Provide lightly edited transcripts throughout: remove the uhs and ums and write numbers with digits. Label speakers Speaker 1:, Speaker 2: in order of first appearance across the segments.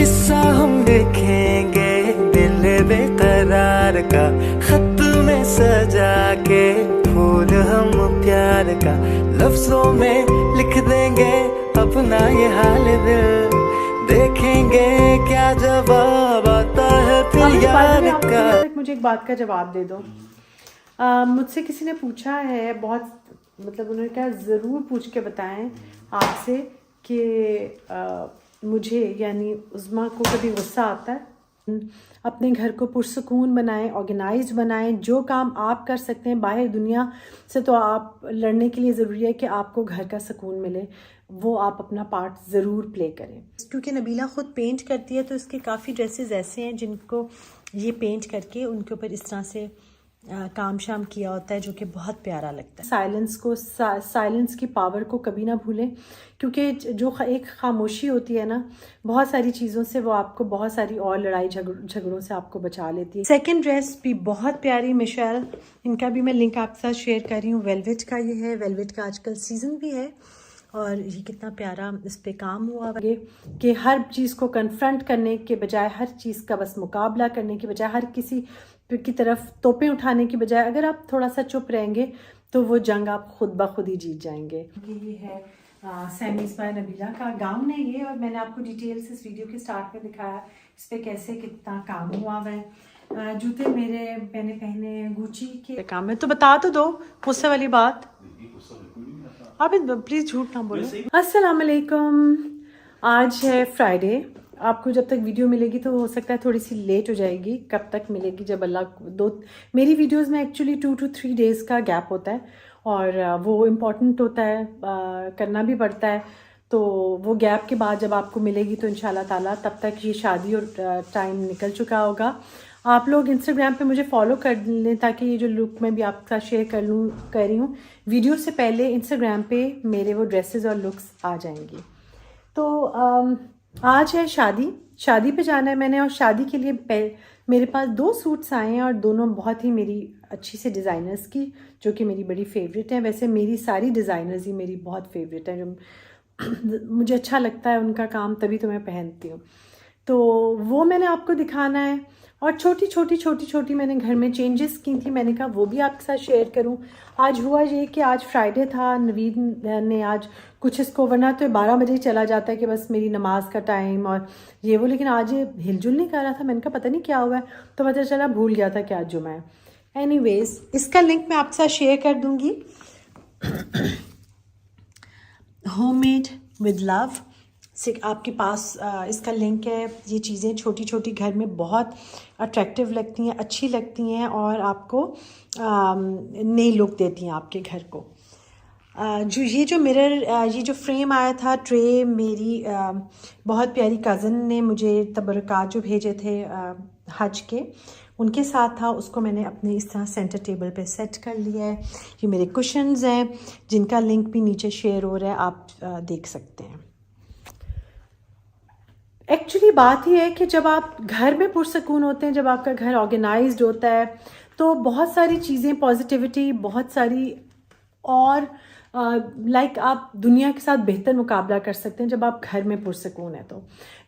Speaker 1: किस्सा हम लिखेंगे दिल बेकरार का, खत में सजा के फूल हम प्यार का, लफ्जों में लिख देंगे अपना ये हाल दिल, देखेंगे क्या जवाब आता है फिर यार का।
Speaker 2: मुझे एक बात का जवाब दे दो। मुझसे किसी ने पूछा है, बहुत मतलब उन्होंने कहा ज़रूर पूछ के बताएं आपसे कि मुझे यानी उज़्मा को कभी गुस्सा आता है। अपने घर को पुरसुकून बनाएं, ऑर्गेनाइज्ड बनाएं, जो काम आप कर सकते हैं बाहर दुनिया से, तो आप लड़ने के लिए ज़रूरी है कि आपको घर का सुकून मिले, वो आप अपना पार्ट ज़रूर प्ले करें। क्योंकि नबीला ख़ुद पेंट करती है तो इसके काफ़ी ड्रेसेस ऐसे हैं जिनको ये पेंट करके उनके ऊपर इस तरह से काम शाम किया होता है, जो कि बहुत प्यारा लगता है। साइलेंस की पावर को कभी ना भूलें, क्योंकि जो एक खामोशी होती है ना, बहुत सारी चीज़ों से वो आपको बहुत सारी और लड़ाई झगड़ों से आपको बचा लेती है। सेकंड ड्रेस भी बहुत प्यारी, मिशेल, इनका भी मैं लिंक आपके साथ शेयर कर रही हूँ। वेलवेट का ये है, वेलवेट का आजकल सीज़न भी है और ये कितना प्यारा इस पे काम हुआ है कि हर चीज़ को कन्फ्रंट करने के बजाय, हर चीज़ का बस मुकाबला करने के बजाय, हर किसी की तरफ तोपें उठाने की बजाय अगर आप थोड़ा सा चुप रहेंगे तो वो जंग आप खुद ब खुद ही जीत जाएंगे। ये है सैमीज़ बाय नबीला का गाउन है ये, और मैंने आपको डिटेल्स इस वीडियो के स्टार्ट में दिखाया इस पर कैसे कितना काम हुआ है। जूते मैंने पहने गुची के काम में। तो बता तो दो गुस्से वाली बात, आप प्लीज़ झूठ ना बोलो। अस्सलाम वालेकुम, आज है फ्राइडे। आपको जब तक वीडियो मिलेगी तो हो सकता है थोड़ी सी लेट हो जाएगी। कब तक मिलेगी? जब अल्लाह मेरी वीडियोस में एक्चुअली 2 to 3 डेज़ का गैप होता है और वो इम्पॉर्टेंट होता है, करना भी पड़ता है। तो वो गैप के बाद जब आपको मिलेगी तो इंशाल्लाह ताला तब तक ये शादी और टाइम निकल चुका होगा। आप लोग इंस्टाग्राम पे मुझे फॉलो कर लें ताकि ये जो लुक मैं भी आपके साथ शेयर कर रही हूँ वीडियो से पहले इंस्टाग्राम पे मेरे वो ड्रेसेस और लुक्स आ जाएंगी। तो आज है शादी पे जाना है मैंने, और शादी के लिए मेरे पास 2 सूट्स आए हैं और दोनों बहुत ही मेरी अच्छी से डिज़ाइनर्स की, जो कि मेरी बड़ी फेवरेट हैं। वैसे मेरी सारी डिज़ाइनर्स ही मेरी बहुत फेवरेट हैं, जो मुझे अच्छा लगता है उनका काम, तभी तो मैं पहनती हूँ। तो वो मैंने आपको दिखाना है, और छोटी मैंने घर में चेंजेस की थी, मैंने कहा वो भी आपके साथ शेयर करूं। आज हुआ ये कि आज फ्राइडे था, नवीद ने आज कुछ इसको, वरना तो 12 बजे ही चला जाता है कि बस मेरी नमाज का टाइम और ये वो, लेकिन आज ये हिलजुल नहीं कर रहा था। मैंने कहा पता नहीं क्या हुआ है, तो पता चला भूल गया था कि आज जुमा है। एनीवेज, इसका लिंक मैं आपके साथ शेयर कर दूँगी। होममेड विद लव से आपके पास इसका लिंक है। ये चीज़ें छोटी घर में बहुत अट्रैक्टिव लगती हैं, अच्छी लगती हैं और आपको नई लुक देती हैं आपके घर को। जो मिरर, ये जो फ्रेम आया था, ट्रे, मेरी बहुत प्यारी कज़न ने मुझे तबरकात जो भेजे थे हज के, उनके साथ था। उसको मैंने अपने इस तरह सेंटर टेबल पे सेट कर लिया है। ये मेरे कुशन्स हैं जिनका लिंक भी नीचे शेयर हो रहा है, आप देख सकते हैं। एक्चुअली बात यह है कि जब आप घर में पुरसकून होते हैं, जब आपका घर ऑर्गेनाइज्ड होता है, तो बहुत सारी चीज़ें, पॉजिटिविटी, बहुत सारी और लाइक आप दुनिया के साथ बेहतर मुकाबला कर सकते हैं जब आप घर में पुरसकून है। तो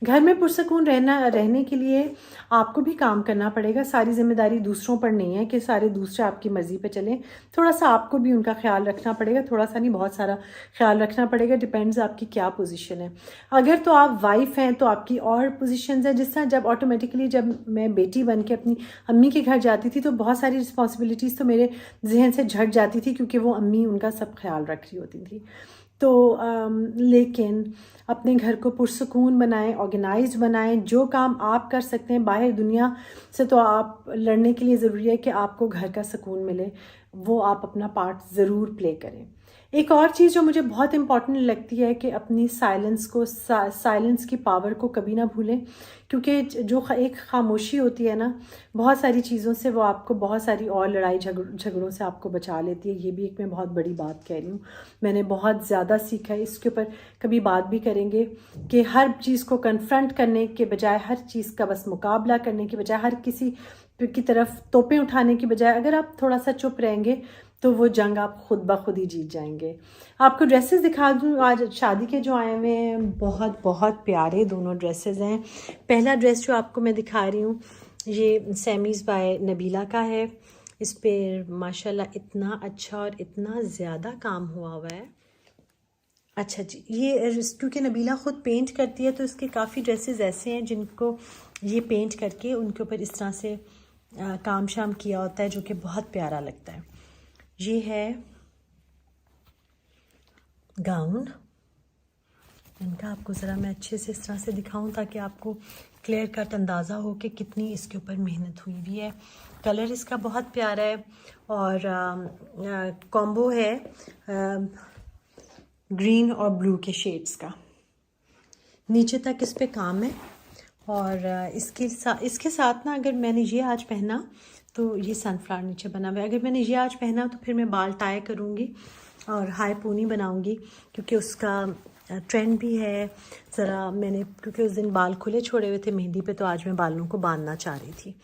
Speaker 2: घर में पुरसकून रहने के लिए आपको भी काम करना पड़ेगा। सारी जिम्मेदारी दूसरों पर नहीं है कि सारे दूसरे आपकी मर्जी पे चलें। थोड़ा सा आपको भी उनका ख्याल रखना पड़ेगा, थोड़ा सा नहीं बहुत सारा ख्याल रखना पड़ेगा। डिपेंड्स आपकी क्या पोजीशन है। अगर तो आप वाइफ हैं तो आपकी और पोजीशंस है। जिस तरह जब ऑटोमेटिकली जब मैं बेटी बन के अपनी अम्मी के घर जाती थी तो बहुत सारी रिस्पॉन्सिबिलिटीज़ तो मेरे जहन से झट जाती थी, क्योंकि वो अम्मी उनका सब ख्याल रख रही होती थी। तो लेकिन अपने घर को पुरसुकून बनाएं, ऑर्गेनाइज्ड बनाएं, जो काम आप कर सकते हैं बाहर दुनिया से, तो आप लड़ने के लिए ज़रूरी है कि आपको घर का सुकून मिले, वो आप अपना पार्ट ज़रूर प्ले करें। एक और चीज़ जो मुझे बहुत इम्पॉर्टेंट लगती है कि अपनी साइलेंस की पावर को कभी ना भूलें, क्योंकि जो एक खामोशी होती है ना, बहुत सारी चीज़ों से वो आपको बहुत सारी और लड़ाई झगड़ों से आपको बचा लेती है। ये भी एक मैं बहुत बड़ी बात कह रही हूँ, मैंने बहुत ज़्यादा सीखा है। इसके ऊपर कभी बात भी करेंगे कि हर चीज़ को कन्फ्रंट करने के बजाय, हर चीज़ का बस मुकाबला करने के बजाय, हर किसी की तरफ तोपें उठाने की बजाय अगर आप थोड़ा सा चुप रहेंगे तो वो जंग आप खुद ब खुद ही जीत जाएंगे। आपको ड्रेसेस दिखा दूँ, आज शादी के जो आए हुए हैं बहुत बहुत प्यारे दोनों ड्रेसेस हैं। पहला ड्रेस जो आपको मैं दिखा रही हूँ ये सैमीज़ बाय नबीला का है। इस पर माशाल्लाह इतना अच्छा और इतना ज़्यादा काम हुआ हुआ है। अच्छा जी, ये क्योंकि नबीला ख़ुद पेंट करती है तो इसके काफ़ी ड्रेसेस ऐसे हैं जिनको ये पेंट करके उनके ऊपर इस तरह से काम शाम किया होता है जो कि बहुत प्यारा लगता है। ये है गाउन, इनका आपको ज़रा मैं अच्छे से इस तरह से दिखाऊं ताकि आपको क्लियर कट अंदाज़ा हो कि कितनी इसके ऊपर मेहनत हुई हुई है। कलर इसका बहुत प्यारा है और कॉम्बो है ग्रीन और ब्लू के शेड्स का। नीचे तक इस पे काम है और इसके साथ ना अगर मैंने ये आज पहना तो ये सनफ्लावर नीचे बना हुआ है। अगर मैंने ये आज पहना तो फिर मैं बाल टाई करूँगी और हाई पोनी बनाऊँगी क्योंकि उसका ट्रेंड भी है ज़रा। मैंने क्योंकि उस दिन बाल खुले छोड़े हुए थे मेहंदी पे, तो आज मैं बालों को बांधना चाह रही थी।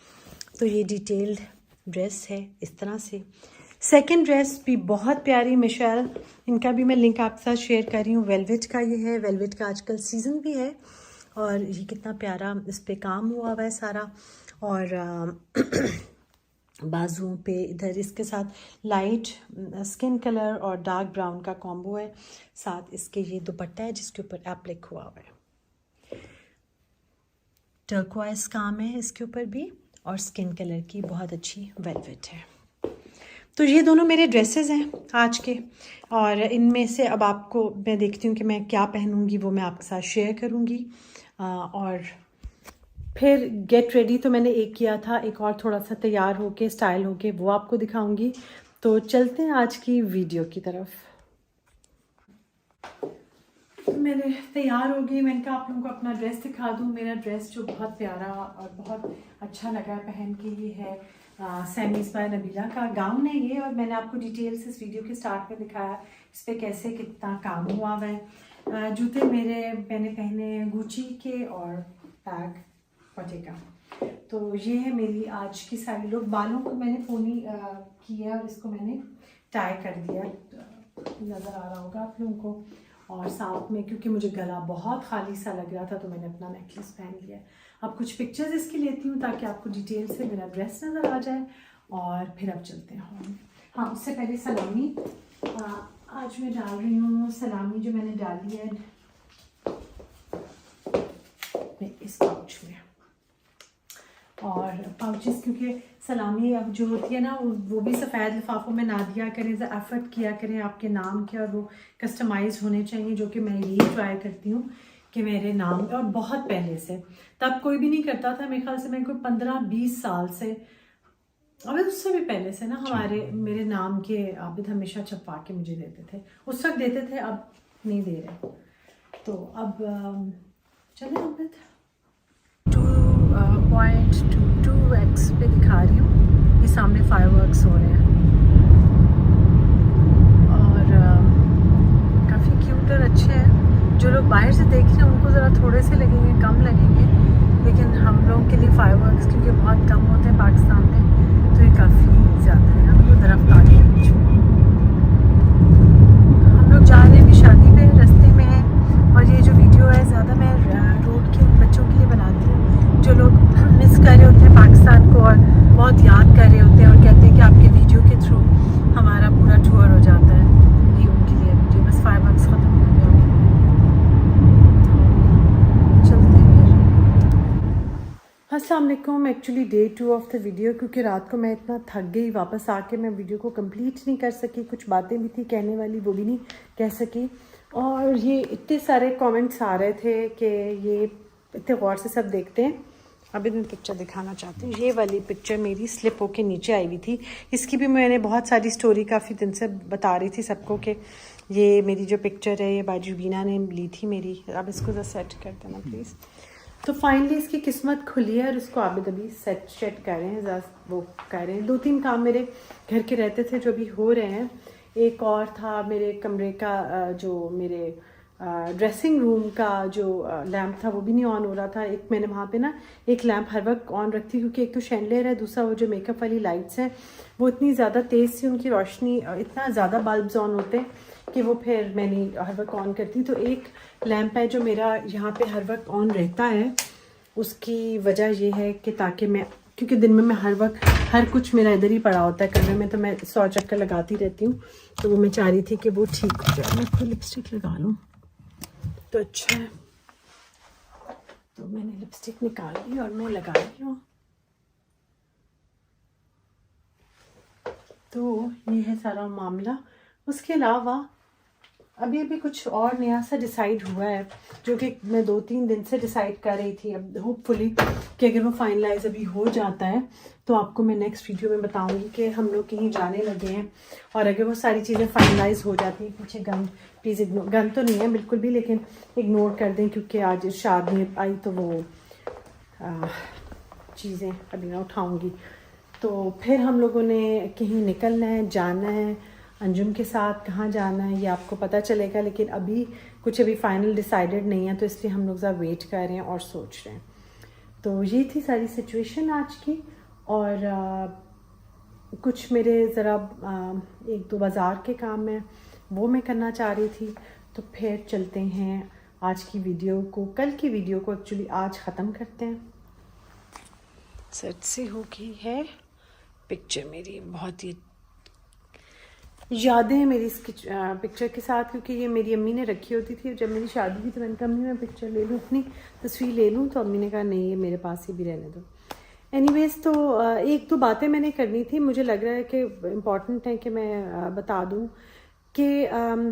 Speaker 2: तो ये डिटेल्ड ड्रेस है इस तरह से। सेकंड ड्रेस भी बहुत प्यारी मिशेल, इनका भी मैं लिंक आपके साथ शेयर कर रही हूँ। वेलवेट का ये है, वेलवेट का आजकल सीज़न भी है और ये कितना प्यारा इस पे काम हुआ हुआ है सारा। और बाजुओं पे इधर इसके साथ लाइट स्किन कलर और डार्क ब्राउन का कॉम्बो है। साथ इसके ये दुपट्टा है जिसके ऊपर एप्लिक हुआ हुआ है। टर्क्वाइज काम है इसके ऊपर भी और स्किन कलर की बहुत अच्छी वेलवेट है। तो ये दोनों मेरे ड्रेसेस हैं आज के और इनमें से अब आपको मैं देखती हूँ कि मैं क्या पहनूँगी, वो मैं आपके साथ शेयर करूँगी। और फिर गेट रेडी तो मैंने एक किया था, एक और थोड़ा सा तैयार होके स्टाइल होके वो आपको दिखाऊंगी। तो चलते हैं आज की वीडियो की तरफ। मैंने तैयार हो गई, मैंने कहा आप लोगों को अपना ड्रेस दिखा दूँ। मेरा ड्रेस जो बहुत प्यारा और बहुत अच्छा लगा पहन के, ये है सैमीज़ बाय नबीला का गाउन है ये। और मैंने आपको डिटेल्स इस वीडियो के स्टार्ट में दिखाया इस पर कैसे कितना काम हुआ हुआ है। जूते मैंने पहने गुची के और बैग पटेगा। तो ये है मेरी आज की सारी लुक। बालों को मैंने पोनी किया और इसको मैंने टाई कर दिया, नज़र आ रहा होगा आप लोगों को। और साथ में क्योंकि मुझे गला बहुत खाली सा लग रहा था तो मैंने अपना नेकलेस पहन लिया। अब कुछ पिक्चर्स इसकी लेती हूँ ताकि आपको डिटेल से मेरा ड्रेस नज़र आ जाए और फिर अब चलते हैं। हाँ, उससे पहले सलामी आज मैं डाल रही हूँ। सलामी जो मैंने डाली है इस पाउच में, और पाउचेस क्योंकि सलामी अब जो होती है ना वो भी सफ़ेद लिफाफों में ना दिया करें, एफर्ट किया करें आपके नाम के, और वो कस्टमाइज होने चाहिए, जो कि मैं यही ट्राई करती हूँ कि मेरे नाम। और बहुत पहले से तब कोई भी नहीं करता था, मेरे ख्याल से मैं कोई 15-20 साल से, अब उससे भी पहले से ना मेरे नाम के आबिद हमेशा छपवा के मुझे देते थे। उस वक्त देते थे, अब नहीं दे रहे। तो अब चले आबिद 2.22x पे दिखा रही हूँ। ये सामने फायरवर्क्स हो रहे हैं और काफ़ी क्यूट और अच्छे हैं। जो लोग बाहर से देख रहे हैं उनको ज़रा थोड़े से लगेंगे, कम लगेंगे, लेकिन हम लोगों के लिए फायरवर्क्स क्योंकि बहुत कम होते हैं पाकिस्तान में, तो ये काफ़ी ज़्यादा है। हम लोग दरख्त आ गए हैं बीच में। हम लोग जा रहे हैं अभी शादी पे, रास्ते में है। और ये जो वीडियो है ज़्यादा मैं रोड के उन बच्चों के लिए बनाती हूँ जो लोग मिस कर रहे होते हैं पाकिस्तान को और बहुत याद कर रहे होते हैं और कहते हैं कि आपके वीडियो के थ्रू हमारा पूरा टूर हो जाता है। ये उनके लिए वीडियो, बस 5 मंथ्स ख़त्म हो गया। चलते हैं। अस्सलाम वालेकुम। Actually day 2 of the video, क्योंकि रात को मैं इतना थक गई, वापस आके मैं वीडियो को कंप्लीट नहीं कर सकी। कुछ बातें भी थी कहने वाली, वो भी नहीं कह सकी। और ये इतने सारे कमेंट्स आ रहे थे कि ये इतने गौर से सब देखते हैं। अभी मैं पिक्चर दिखाना चाहती हूँ। ये वाली पिक्चर मेरी स्लिप होके नीचे आई हुई थी। इसकी भी मैंने बहुत सारी स्टोरी काफ़ी दिन से बता रही थी सबको कि ये मेरी जो पिक्चर है ये बाजुबीना ने ली थी मेरी। अब इसको ज़रा सेट कर देना प्लीज़। तो फाइनली इसकी किस्मत खुली है और उसको आबिद अभी सेट कर रहे हैं, वो कर रहे हैं। 2-3 काम मेरे घर के रहते थे जो भी हो रहे हैं। एक और था मेरे कमरे का, जो मेरे ड्रेसिंग रूम का जो लैम्प था वो भी नहीं ऑन हो रहा था। एक मैंने वहाँ पे ना एक लैम्प हर वक्त ऑन रखती, क्योंकि एक तो शैंडलियर है, दूसरा वो जो मेकअप वाली लाइट्स हैं वो इतनी ज़्यादा तेज़ सी उनकी रोशनी, इतना ज़्यादा बल्ब्स ऑन होते हैं कि वो फिर मैंने हर वक्त ऑन करती। तो एक लैम्प है जो मेरा यहाँ पे हर वक्त ऑन रहता है, उसकी वजह ये है कि ताकि मैं, क्योंकि दिन में मैं हर वक्त हर कुछ मेरा इधर ही पड़ा होता है कमरे में, तो मैं 100 चक्कर लगाती रहती हूँ। तो वो मैं चाह रही थी कि वो ठीक हो जाए। मैं तो लिपस्टिक लगा लूँ तो अच्छा है। तो मैंने लिपस्टिक निकाल ली और मैं लगा रही हूँ। तो ये है सारा मामला। उसके अलावा अभी कुछ और नया सा डिसाइड हुआ है, जो कि मैं 2-3 दिन से डिसाइड कर रही थी। अब होपफुली कि अगर वो फाइनलाइज अभी हो जाता है तो आपको मैं नेक्स्ट वीडियो में बताऊंगी कि हम लोग कहीं जाने लगे हैं। और अगर वो सारी चीज़ें फाइनलाइज हो जाती हैं, पीछे गन प्लीज़ इग्नोर, गन तो नहीं है बिल्कुल भी, लेकिन इग्नोर कर दें, क्योंकि आज शादी आई तो वो चीज़ें अभी मैं उठाऊँगी। तो फिर हम लोगों ने कहीं निकलना है, जाना है। अंजुम के साथ कहाँ जाना है ये आपको पता चलेगा, लेकिन अभी फाइनल डिसाइडेड नहीं है, तो इसलिए हम लोग ज़रा वेट कर रहे हैं और सोच रहे हैं। तो ये थी सारी सिचुएशन आज की। और कुछ मेरे ज़रा 1-2 बाज़ार के काम हैं, वो मैं करना चाह रही थी। तो फिर चलते हैं आज की वीडियो को, कल की वीडियो को एक्चुअली आज ख़त्म करते हैं। सेट से हो गई है पिक्चर मेरी, बहुत ही यादें हैं मेरी इसकी पिक्चर के साथ, क्योंकि ये मेरी अम्मी ने रखी होती थी। जब मेरी शादी हुई तो मैंने कहा अम्मी मैं पिक्चर ले लूँ, अपनी तस्वीर ले लूँ, तो अम्मी ने कहा नहीं ये मेरे पास ही भी रहने दो। एनीवेज, तो 1-2 बातें मैंने करनी थी, मुझे लग रहा है कि इम्पॉर्टेंट है कि मैं बता दूँ कि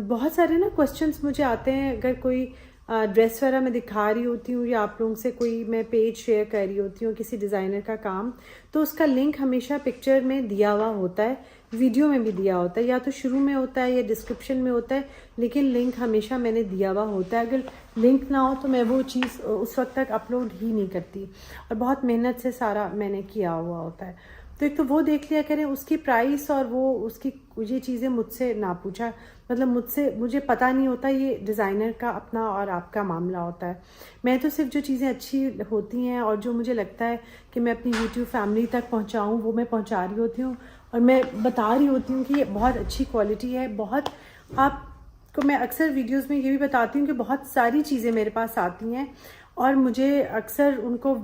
Speaker 2: बहुत सारे ना क्वेश्चंस मुझे आते हैं। अगर कोई ड्रेस वगैरह मैं दिखा रही होती हूँ या आप लोगों से कोई मैं पेज शेयर कर रही होती हूँ किसी डिज़ाइनर का काम, तो उसका लिंक हमेशा पिक्चर में दिया हुआ होता है, वीडियो में भी दिया होता है, या तो शुरू में होता है या डिस्क्रिप्शन में होता है, लेकिन लिंक हमेशा मैंने दिया हुआ होता है। अगर लिंक ना हो तो मैं वो चीज़ उस वक्त तक अपलोड ही नहीं करती, और बहुत मेहनत से सारा मैंने किया हुआ होता है। तो एक तो वो देख लिया करें, उसकी प्राइस और वो उसकी ये चीज़ें मुझसे ना पूछा, मतलब मुझे पता नहीं होता, ये डिज़ाइनर का अपना और आपका मामला होता है। मैं तो सिर्फ जो चीज़ें अच्छी होती हैं और जो मुझे लगता है कि मैं अपनी यूट्यूब फैमिली तक पहुंचाऊं, वो मैं पहुंचा रही होती हूँ, और मैं बता रही होती हूँ कि ये बहुत अच्छी क्वालिटी है। बहुत आपको मैं अक्सर वीडियोज़ में ये भी बताती हूँ कि बहुत सारी चीज़ें मेरे पास आती हैं और मुझे अक्सर उनको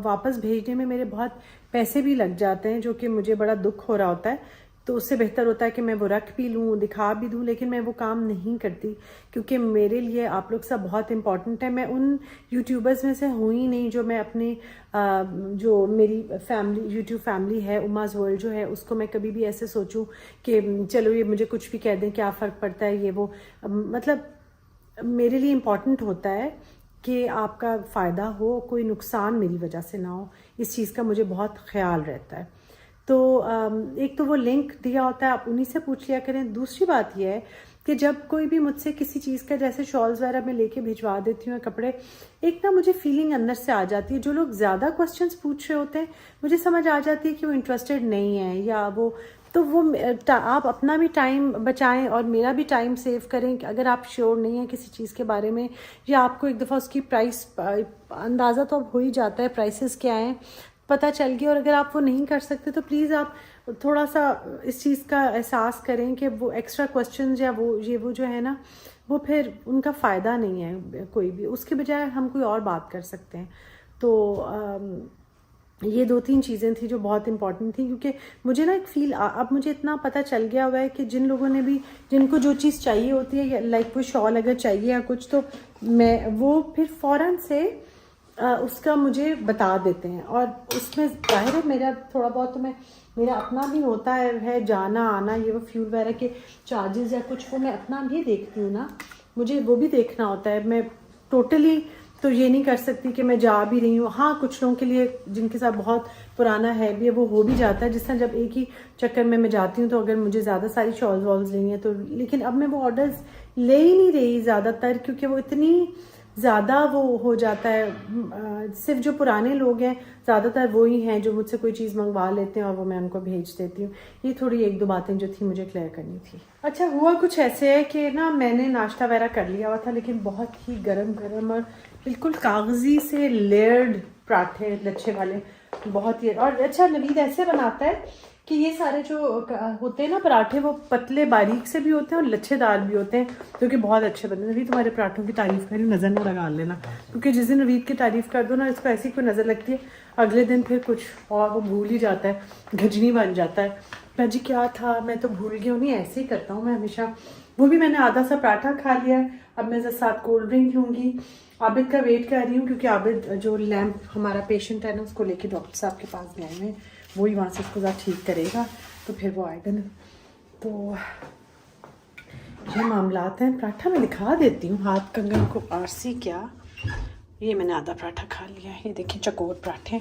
Speaker 2: वापस भेजने में मेरे बहुत पैसे भी लग जाते हैं, जो कि मुझे बड़ा दुख हो रहा होता है। तो उससे बेहतर होता है कि मैं वो रख भी लूँ, दिखा भी दूँ, लेकिन मैं वो काम नहीं करती, क्योंकि मेरे लिए आप लोग सब बहुत इम्पॉर्टेंट है। मैं उन यूट्यूबर्स में से हूँ ही नहीं जो मैं अपने जो मेरी फैमिली यूट्यूब फैमिली है, उमाज़ वर्ल्ड जो है, उसको मैं कभी भी ऐसे सोचूं कि चलो ये मुझे कुछ भी कह दें, क्या फ़र्क पड़ता है, ये वो। मतलब मेरे लिए इम्पॉर्टेंट होता है कि आपका फ़ायदा हो, कोई नुकसान मेरी वजह से ना हो, इस चीज़ का मुझे बहुत ख्याल रहता है। तो एक तो वो लिंक दिया होता है, आप उन्हीं से पूछ लिया करें। दूसरी बात यह है कि जब कोई भी मुझसे किसी चीज़ का, जैसे शॉल्स वगैरह मैं लेके भिजवा देती हूँ, कपड़े, एक ना मुझे फीलिंग अंदर से आ जाती है। जो लोग ज़्यादा क्वेश्चंस पूछ रहे होते हैं, मुझे समझ आ जाती है कि वो इंटरेस्टेड नहीं है, या वो तो वो आप अपना भी टाइम बचाएं और मेरा भी टाइम सेव करें। अगर आप श्योर नहीं हैं किसी चीज़ के बारे में, या आपको एक दफ़ा उसकी प्राइस अंदाज़ा तो अब हो ही जाता है, प्राइसेस क्या हैं पता चल गया, और अगर आप वो नहीं कर सकते तो प्लीज़ आप थोड़ा सा इस चीज़ का एहसास करें कि वो एक्स्ट्रा क्वेश्चंस या वो जो है ना, वो फिर उनका फ़ायदा नहीं है कोई भी। उसके बजाय हम कोई और बात कर सकते हैं। तो ये 2-3 चीज़ें थी जो बहुत इंपॉर्टेंट थी, क्योंकि मुझे ना एक फील, अब मुझे इतना पता चल गया हुआ है कि जिन लोगों ने भी, जिनको जो चीज़ चाहिए होती है, लाइक कोई शॉल अगर चाहिए या कुछ, तो मैं वो फिर फ़ौरन से उसका मुझे बता देते हैं। और उसमें जाहिर है मेरा थोड़ा बहुत तो मेरा अपना भी होता है जाना आना, ये वो फ्यूल वगैरह के चार्जेस या कुछ, वो मैं अपना भी देखती हूँ ना, मुझे वो भी देखना होता है। मैं टोटली तो ये नहीं कर सकती कि मैं जा भी रही हूँ। हाँ, कुछ लोगों के लिए जिनके साथ बहुत पुराना है भी, वो हो भी जाता है, जिस तरह जब एक ही चक्कर में मैं जाती हूँ, तो अगर मुझे ज़्यादा सारी शॉल्स वॉल्स लेनी है तो, लेकिन अब मैं वो ऑर्डर्स ले ही नहीं रही ज़्यादातर, क्योंकि वो इतनी ज़्यादा वो हो जाता है। सिर्फ जो पुराने लोग हैं ज़्यादातर वो ही हैं जो मुझसे कोई चीज़ मंगवा लेते हैं और वो मैं उनको भेज देती हूँ। ये थोड़ी एक दो बातें जो थी मुझे क्लियर करनी थी। अच्छा, हुआ कुछ ऐसे है कि ना मैंने नाश्ता वगैरह कर लिया हुआ था, लेकिन बहुत ही गरम गरम और बिल्कुल कागज़ी से लेयर्ड पराठे लच्छे वाले, बहुत ही। और अच्छा, नवीद ऐसे बनाता है कि ये सारे जो होते हैं ना पराठे, वो पतले बारीक से भी होते हैं और लच्छेदार भी होते हैं, जो कि बहुत अच्छे बनते हैं। नवीद तुम्हारे पराठों की तारीफ़ करी, नज़र ना लगा लेना, क्योंकि जिस दिन नवीद की तारीफ़ कर दो ना, इसको ऐसी कोई नज़र लगती है, अगले दिन फिर कुछ और वो भूल ही जाता है, गजनी बन जाता है। मैं जी क्या था, मैं तो भूल गई हूँ। नहीं, ऐसे ही करता हूँ मैं हमेशा। वो भी मैंने आधा सा पराठा खा लिया है। अब मैं साथ कोल्ड ड्रिंक लूँगी। आबिद का वेट कर रही हूँ, क्योंकि आबिद जो लैम्प हमारा पेशेंट है ना, उसको लेके डॉक्टर साहब के पास गए हैं, वही वहाँ से उसको ज़्यादा ठीक करेगा, तो फिर वो आएगा ना। तो ये मामलात हैं। पराठा मैं दिखा देती हूँ, हाथ कंगन को आरसी क्या। ये मैंने आधा पराठा खा लिया है। ये देखिए चकोर पराठे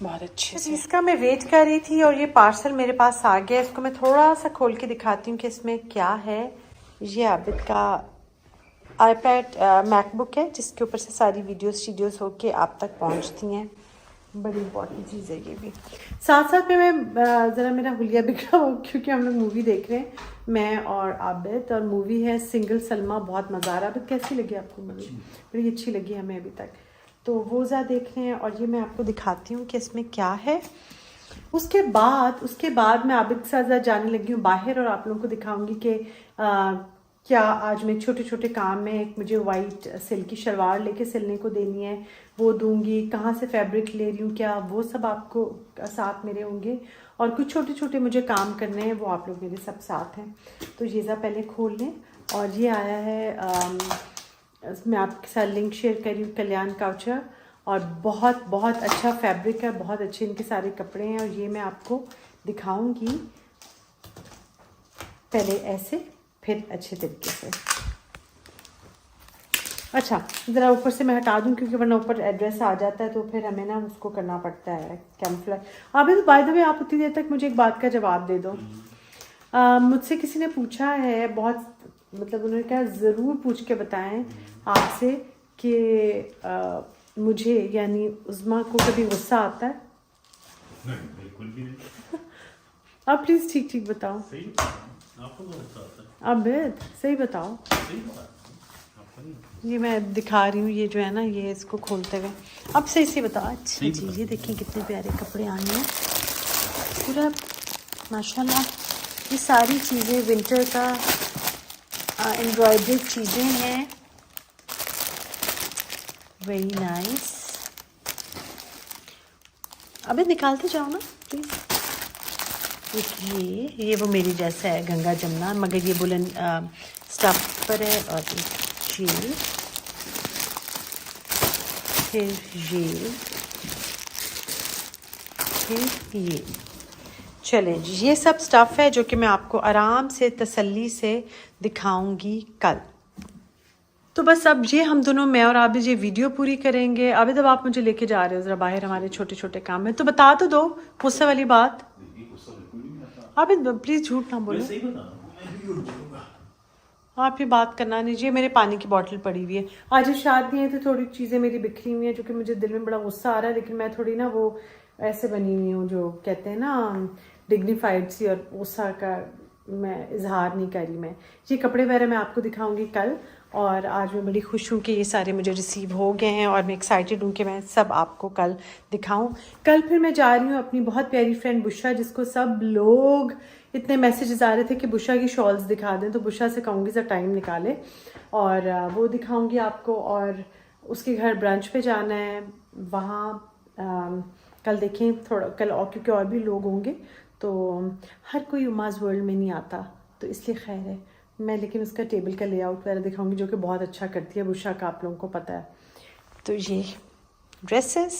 Speaker 2: बहुत अच्छे से। इसका मैं वेट कर रही थी और ये पार्सल मेरे पास आ गया। इसको मैं थोड़ा सा खोल के दिखाती हूँ कि इसमें क्या है। ये आबिद का आईपैड मैकबुक है, जिसके ऊपर से सारी वीडियोस होके आप तक पहुँचती हैं। बड़ी इंपॉर्टेंट चीज़ है ये भी। साथ साथ में मैं ज़रा मेरा हुलिया बिगड़ा हो, क्योंकि हम लोग मूवी देख रहे हैं, मैं और आबिद, और मूवी है सिंगल सलमा। बहुत मज़ा आ रहा है। आबिद कैसी लगी आपको मूवी? बड़ी अच्छी लगी हमें अभी तक, तो वो ज़्यादा देख रहे हैं। और ये मैं आपको दिखाती हूँ कि इसमें क्या है। उसके बाद मैं आबिद के साथ ज़्यादा जाने लगी हूँ बाहर, और आप लोगों को दिखाऊंगी कि क्या आज मैं छोटे छोटे काम में, एक मुझे वाइट सिल्क की शलवार लेके सिलने को देनी है, वो दूंगी। कहाँ से फैब्रिक ले रही हूँ, क्या वो सब आपको साथ मेरे होंगे। और कुछ छोटे छोटे मुझे काम करने हैं, वो आप लोग मेरे सब साथ हैं। तो ये ज़रा पहले खोल लें। और ये आया है, मैं आपके साथ लिंक शेयर कर रही हूँ, कल्याण काउचर, और बहुत बहुत अच्छा फैब्रिक है, बहुत अच्छे इनके सारे कपड़े हैं। और ये मैं आपको दिखाऊंगी पहले ऐसे, फिर अच्छे तरीके से। अच्छा, ज़रा ऊपर से मैं हटा दूं, क्योंकि वरना ऊपर एड्रेस आ जाता है, तो फिर हमें ना उसको करना पड़ता है कैमफ्लेज। अभी तो बाय द वे, आप उतनी देर तक मुझे एक बात का जवाब दे दो। मुझसे किसी ने पूछा है, बहुत मतलब उन्होंने कहा ज़रूर पूछ के बताएं आपसे कि मुझे यानी उज़्मा को कभी गुस्सा आता है?
Speaker 3: नहीं, बिल्कुल भी नहीं।
Speaker 2: आप प्लीज़ ठीक ठीक बताओ।
Speaker 3: सही बताओ, आपको गुस्सा आता है?
Speaker 2: अब सही बताओ।
Speaker 3: सही बताओ, आपको नहीं।
Speaker 2: ये मैं दिखा रही हूँ, ये जो है ना, ये इसको खोलते हुए अब सही से बताओ। अच्छा जी, ये देखिए कितने प्यारे कपड़े आए हैं पूरा, माशाल्लाह। ये सारी चीज़ें विंटर का एम्ब्रॉयडर्ड चीज़ें हैं, वेरी नाइस। अबे निकालते जाओ ना प्लीज़। ये वो मेरी जैसा है, गंगा जमुना, मगर ये बुलंद स्टफ पर है। और ये फिर ये चलें जी, ये सब स्टफ़ है जो कि मैं आपको आराम से तसल्ली से दिखाऊंगी कल। तो बस अब ये हम दोनों, मैं और आप ये वीडियो पूरी करेंगे। अभी तब आप मुझे लेके जा रहे हो ज़रा बाहर, हमारे छोटे छोटे काम है, तो बता तो दो गुस्से वाली बात। आप प्लीज़ झूठ ना बोलो। आप ये बात करना नहीं। जी, मेरे पानी की बोतल पड़ी हुई है। आज शादी है तो थोड़ी चीज़ें मेरी बिखरी हुई हैं, जो कि मुझे दिल में बड़ा गुस्सा आ रहा है, लेकिन मैं थोड़ी ना वो ऐसे बनी हुई हूँ जो कहते हैं ना डिग्निफाइड सी, और गुस्सा का मैं इजहार नहीं करी। मैं ये कपड़े वगैरह मैं आपको दिखाऊंगी कल, और आज मैं बड़ी खुश हूँ कि ये सारे मुझे रिसीव हो गए हैं, और मैं एक्साइटेड हूँ कि मैं सब आपको कल दिखाऊं। कल फिर मैं जा रही हूँ अपनी बहुत प्यारी फ्रेंड बुशा, जिसको सब लोग इतने मैसेजेस आ रहे थे कि बुशा की शॉल्स दिखा दें, तो बुशा से कहूँगी ज़रा टाइम निकाले और वो दिखाऊंगी आपको। और उसके घर ब्रंच पे जाना है, वहाँ कल देखें थोड़ा, कल और क्योंकि और भी लोग होंगे, तो हर कोई उमाज़ वर्ल्ड में नहीं आता, तो इसलिए खैर है मैं, लेकिन उसका टेबल का लेआउट वगैरह दिखाऊंगी, जो कि बहुत अच्छा करती है बुशा का, आप लोगों को पता है। तो ये ड्रेसेस